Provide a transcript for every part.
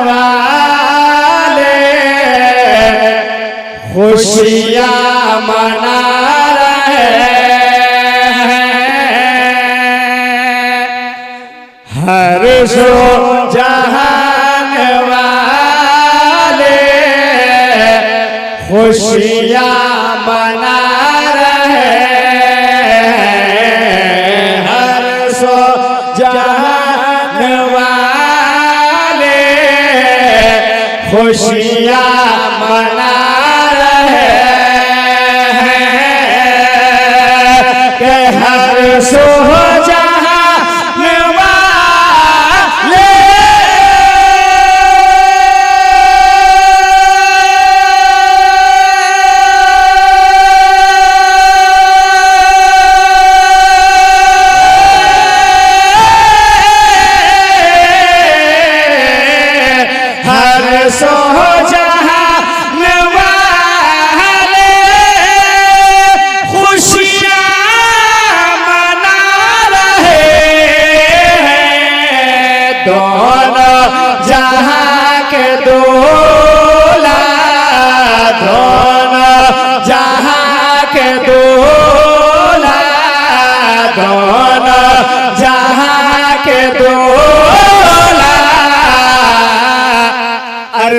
वाले खुशियाँ मना रहे हर सो जहान वाले खुशियाँ मना रहे हर सो जहान वाले खुशियाँ मना रहे कि हर सो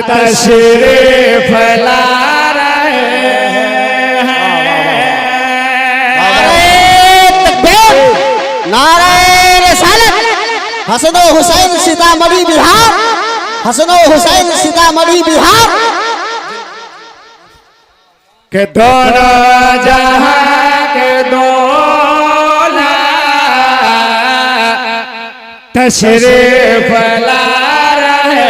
तशरीफ ला रहे नारे रिसालत हसन हुसैन सीतामढ़ी बिहार हसन हुसैन सीतामढ़ी बिहार के दोनों जहां के दोला तशरीफ ला रहे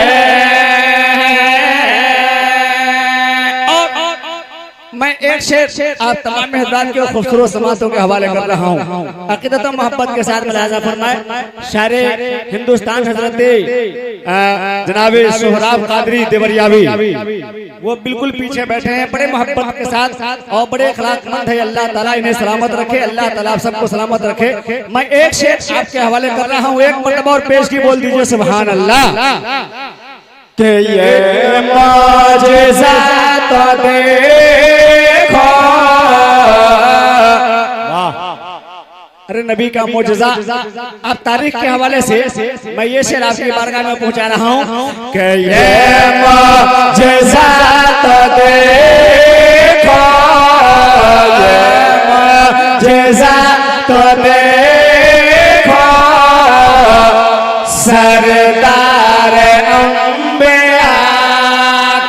मैं एक शेर आप तमाम हज़रात के खूबसूरत समातों के हवाले कर रहा हूँ। अक़ीदत और मोहब्बत के साथ मुलाज़ा फरमाए शायरे हिंदुस्तान हज़रत जनाब सोहराब कादरी देवरियावी वो बिल्कुल पीछे बैठे हैं बड़े मोहब्बत के साथ और बड़े अखलाक़मंद है। अल्लाह ताला इन्हें सलामत रखे, अल्लाह ताला आप सबको सलामत रखे। मैं एक शेर आपके हवाले कर रहा हूँ, एक मरतबा और पेश की बोल दीजिए सुभान अल्लाह। के ये मौजिज़ा तो देखो, अरे नबी का मौजिज़ा अब तारीख के हवाले से मैं ये शेर आपकी बारगाह में पहुंचा रहा हूं कि ये मौजिज़ा तो देखो, ये मौजिज़ा तो देखो, सरदार अंबिया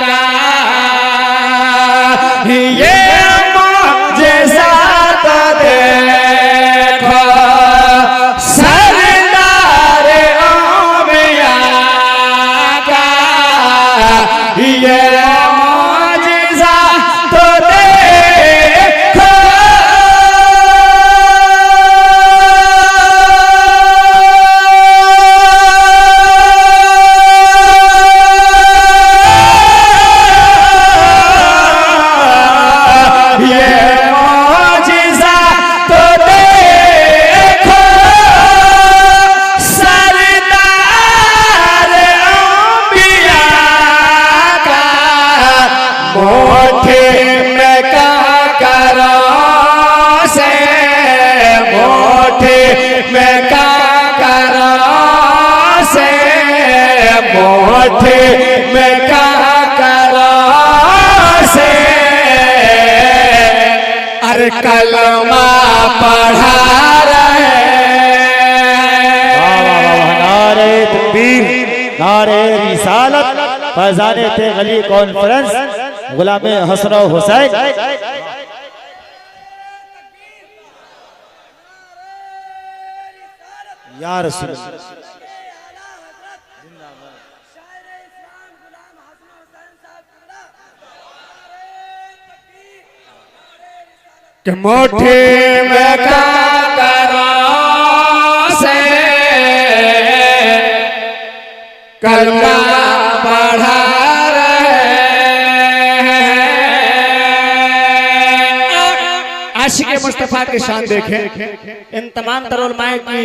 का ये मौजिज़ा तो देखो, सरदार अंबिया का ये मौजिज़ा तो देखो। में क्या करो से अरे कलमा पढ़ा रहे नारे तकबीर नारे रिसालत फैज़ान तेगली कॉन्फ्रेंस गुलाम हसन हुसैन या रसूल कि मोठे में का करो से कलमा पढ़ा रहे आशिक़ मुस्तफ़ा की शान देखें। इन तमाम तरोलमाए की